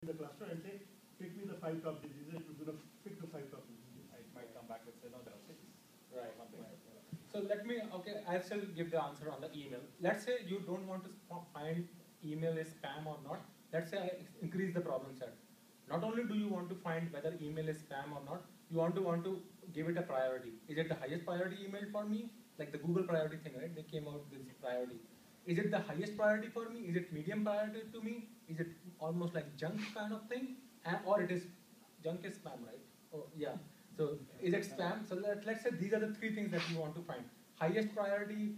the cluster and say, pick me the 5 top diseases. It will pick the 5 top diseases. It might come back with, say, no, there are 6. Right. So let me, okay, I'll still give the answer on the email. Let's say you don't want to find email is spam or not. Let's say I increase the problem set. Not only do you want to find whether email is spam or not, you want to give it a priority. Is it the highest priority email for me? Like the Google priority thing, right? They came out with this priority. Is it the highest priority for me? Is it medium priority to me? Is it almost like junk kind of thing? Or it is, junk is spam, right? Oh, yeah. So is it spam? So let's say these are the 3 things that you want to find. Highest priority,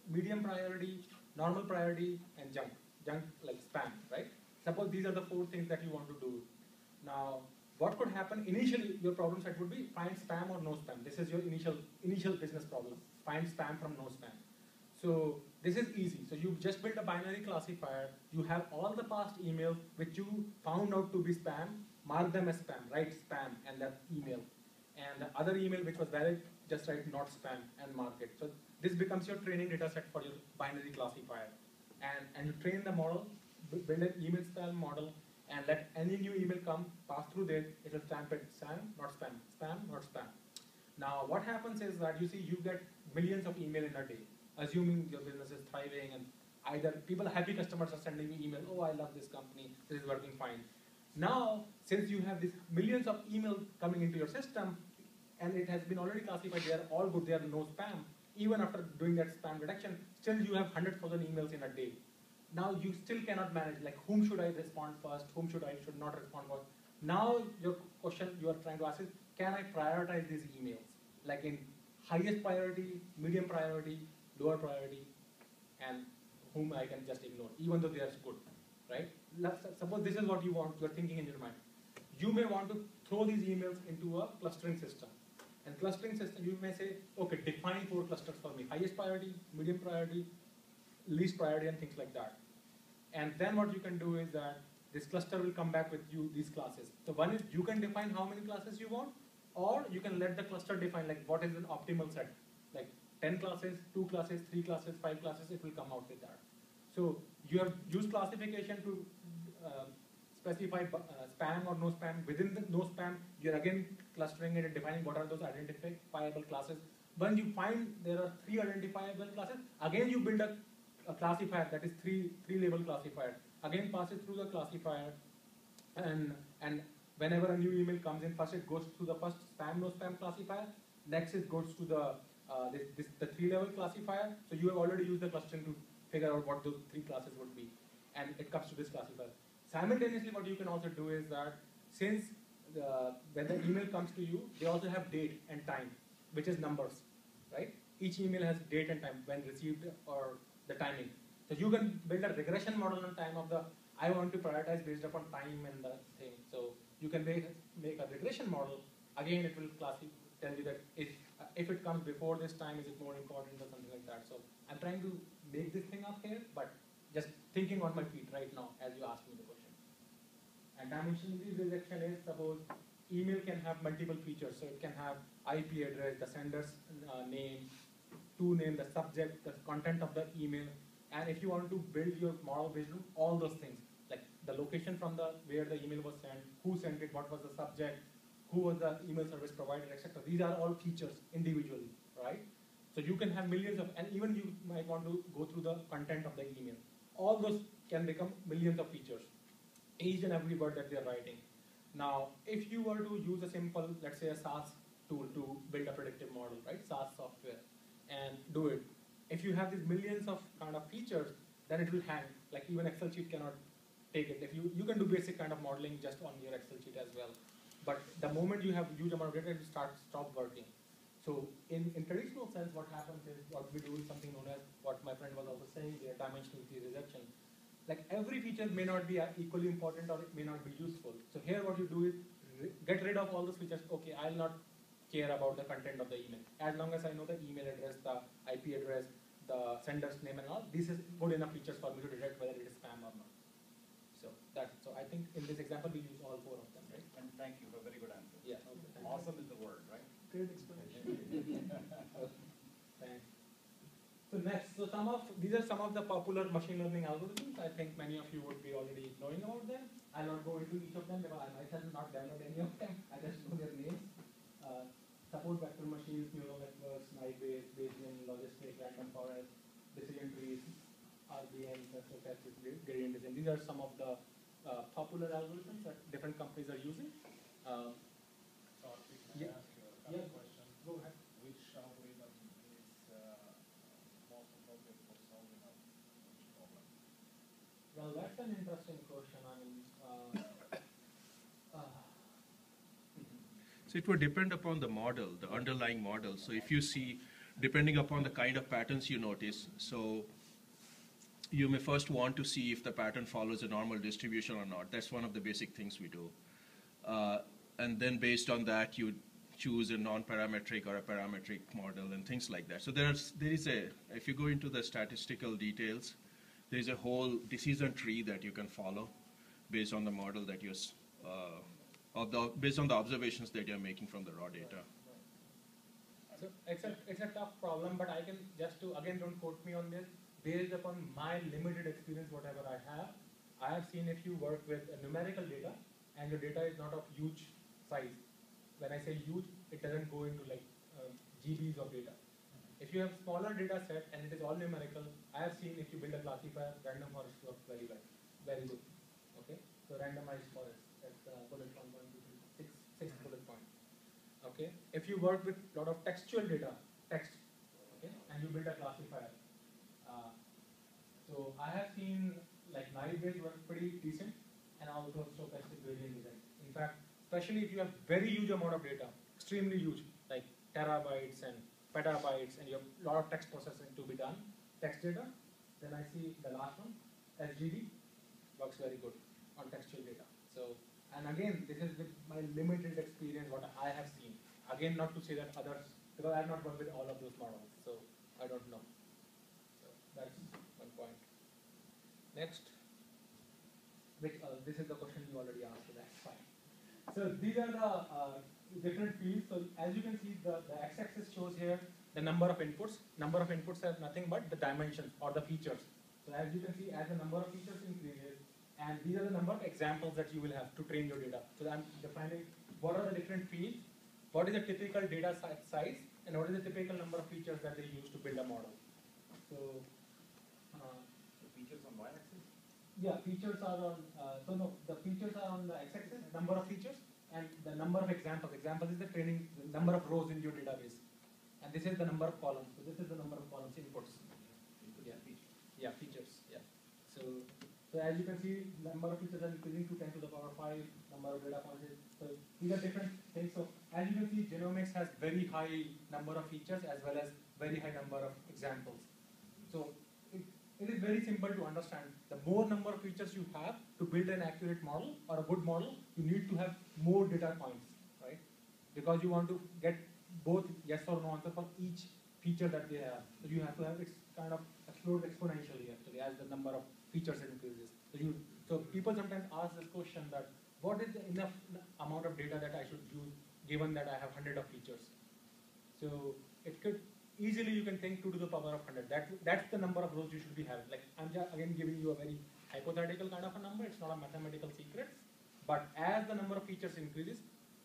medium priority, normal priority, and junk. Junk like spam, right? Suppose these are the 4 things that you want to do. Now, what could happen initially, your problem set would be find spam or no spam. This is your initial business problem. Find spam from no spam. So this is easy. So you just build a binary classifier. You have all the past emails which you found out to be spam, mark them as spam, write spam and that email. And the other email which was valid, just write not spam and mark it. So this becomes your training data set for your binary classifier. And you train the model, build an email spam model, and let any new email come, pass through there, it will stamp it spam, not spam, spam, not spam. Now what happens is that you see you get millions of email in a day, assuming your business is thriving and either happy customers are sending you email, oh I love this company, this is working fine. Now, since you have these millions of emails coming into your system, and it has been already classified, they are all good, they are no spam, even after doing that spam detection, still you have 100,000 emails in a day. Now you still cannot manage, like whom should I respond first, whom should not respond first. Now your question you are trying to ask is, can I prioritize these emails? Like in highest priority, medium priority, lower priority, and whom I can just ignore, even though they are good, right? Suppose this is what you're thinking in your mind. You may want to throw these emails into a clustering system. And clustering system, you may say, okay, define 4 clusters for me. Highest priority, medium priority, least priority, and things like that. And then what you can do is that this cluster will come back with you these classes. So one is you can define how many classes you want, or you can let the cluster define like what is an optimal set. Like 10 classes, 2 classes, 3 classes, 5 classes, it will come out with that. So you have used classification to specify spam or no spam. Within the no spam, you're again clustering it and defining what are those identifiable classes. When you find there are 3 identifiable classes, again you build a classifier that is 3 label classifier. Again pass it through the classifier, and whenever a new email comes in, first it goes to the first spam no spam classifier. Next it goes to the 3 level classifier. So you have already used the clustering to figure out what those 3 classes would be, and it comes to this classifier. Simultaneously, what you can also do is that since when the email comes to you, they also have date and time, which is numbers, right? Each email has date and time, when received or the timing. So you can build a regression model on time of I want to prioritize based upon time and the thing. So you can make a regression model. Again, it will tell you that if it comes before this time, is it more important or something like that. So I'm trying to make this thing up here, but just thinking on my feet right now as you ask me the question. And dimensional rejection is, suppose email can have multiple features. So it can have IP address, the sender's name, to name, the subject, the content of the email. And if you want to build your model based on all those things, like the location from where the email was sent, who sent it, what was the subject, who was the email service provider, etc. These are all features individually, right? So you can have millions of, and even you might want to go through the content of the email. All those can become millions of features, each and every word that they are writing. Now, if you were to use a simple, let's say a SaaS tool to build a predictive model, right? SaaS software, and do it. If you have these millions of kind of features, then it will hang. Like even Excel sheet cannot take it. If you can do basic kind of modeling just on your Excel sheet as well. But the moment you have huge amount of data, it will stop working. So in traditional sense, what happens is what we do is something known as what my friend was also saying, the dimensional rejection. Like every feature may not be equally important or it may not be useful. So here what you do is get rid of all those features. Okay, I'll not care about the content of the email. As long as I know the email address, the IP address, the sender's name and all, this is good enough features for me to detect whether it is spam or not. So I think in this example we use all 4 of them, right? And thank you for a very good answer. Yeah. Okay, awesome is the word, right? Great explanation. Thanks. So So next, so these are some of the popular machine learning algorithms. I think many of you would be already knowing about them. I'll not go into each of them because I myself have not downloaded any of them. I just know their names. Support vector machines, neural networks, naive Bayesian, logistic, random forest, decision trees, RBM, stochastic gradient descent. These are some of the popular algorithms that different companies are using. Sorry, can I ask you a question? Go ahead. Which algorithm is most appropriate for solving which problem? Well, that's an interesting question. I mean, So it would depend upon the model, the underlying model. So if you see, depending upon the kind of patterns you notice, so you may first want to see if the pattern follows a normal distribution or not. That's one of the basic things we do. And then based on that, you choose a non-parametric or a parametric model and things like that. So if you go into the statistical details, there's a whole decision tree that you can follow based on the model that you're, based on the observations that you're making from the raw data. So it's a tough problem, but I can just to, again, don't quote me on this, based upon my limited experience, whatever I have seen if you work with numerical data and your data is not of huge size. When I say huge, it doesn't go into like GBs of data. If you have smaller data set and it is all numerical, I have seen if you build a classifier, random forest works very well, very good. Okay, so randomized forest, that's bullet point 1, 2, 3, sixth bullet point. Okay, if you work with a lot of textual data, text, okay, and you build a classifier. So I have seen like naive Bayes work pretty decent, and also stochastic gradient descent. In fact, especially if you have very huge amount of data, extremely huge, like terabytes and petabytes, and you have a lot of text processing to be done, text data, then I see the last one, SGD, works very good on textual data. So, and again, this is with my limited experience, what I have seen. Again, not to say that others, because I have not worked with all of those models, so I don't know. So that's one point. Next, this is the question you already asked, so that's fine. So these are the different fields. So as you can see, the x-axis shows here the number of inputs. Number of inputs are nothing but the dimensions or the features. So as you can see, as the number of features increases, and these are the number of examples that you will have to train your data. So I'm defining what are the different fields, what is the typical data size, and what is the typical number of features that they use to build a model. So The features on y-axis? yeah, features are on, the features are on the x-axis, number of features, and the number of examples. Examples is the training, the number of rows in your database. And this is the number of columns. So this is the number of columns, inputs. Yeah, features, yeah. So as you can see, number of features are increasing to 10 to the power 5, number of data points. So these are different things. So as you can see, genomics has very high number of features as well as very high number of examples. So it is very simple to understand. The more number of features you have to build an accurate model or a good model, you need to have more data points, right? Because you want to get both yes or no answer for each feature that they have. So you have to have it kind of explode exponentially actually as the number of features increases. So people sometimes ask this question that what is the enough amount of data that I should use given that I have 100 of features? So it could easily you can think 2 to the power of 100. That's the number of rows you should be having. Like I'm just again giving you a very hypothetical kind of a number. It's not a mathematical secret. But as the number of features increases,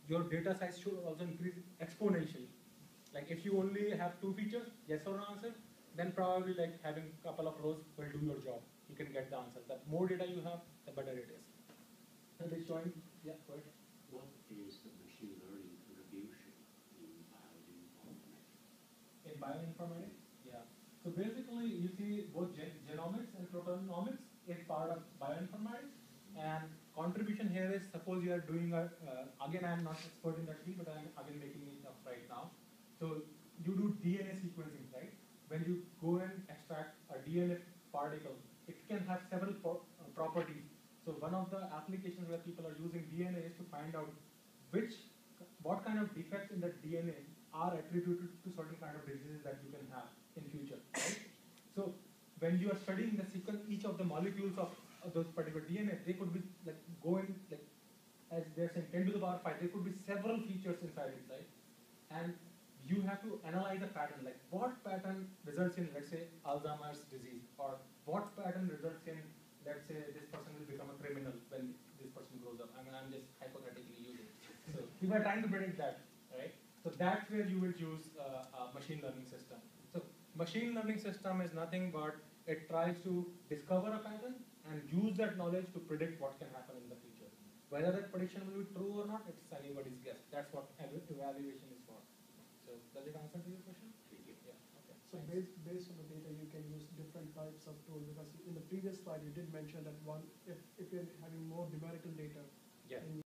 your data size should also increase exponentially. Like if you only have 2 features, yes or no answer, then probably like having a couple of rows will do your job. You can get the answer. The more data you have, the better it is. And it's showing, yeah, go ahead. What is the machine learning contribution in bioinformatics? In bioinformatics? Yeah. So basically, you see both genomics and proteomics is part of bioinformatics. And contribution here is, suppose you are doing a, again, I am not expert in that field, but I am again making it up right now. So you do DNA sequencing, right? When you go and extract a DNA particle, it can have several properties. So one of the applications where people are using DNA is to find out what kind of defects in the DNA are attributed to certain kind of diseases that you can have in future, right? So when you are studying the sequence, each of the molecules of those particular DNA, they could be like going as they're saying 10 to the power 5. There could be several features inside it, right? And you have to analyze the pattern, like what pattern results in, let's say, Alzheimer's disease, or what pattern results in, let's say, this person will become a criminal when this person grows up. I mean, I'm just hypothetically using. So if you are trying to predict that, right? So that's where you will use a machine learning system. So machine learning system is nothing but it tries to discover a pattern and use that knowledge to predict what can happen in the future. Whether that prediction will be true or not, it's anybody's guess. That's what evaluation is for. So does it answer to your question? Yeah. Okay. So based on the data, you can use different types of tools, because in the previous slide you did mention that if you're having more numerical data, Yeah. then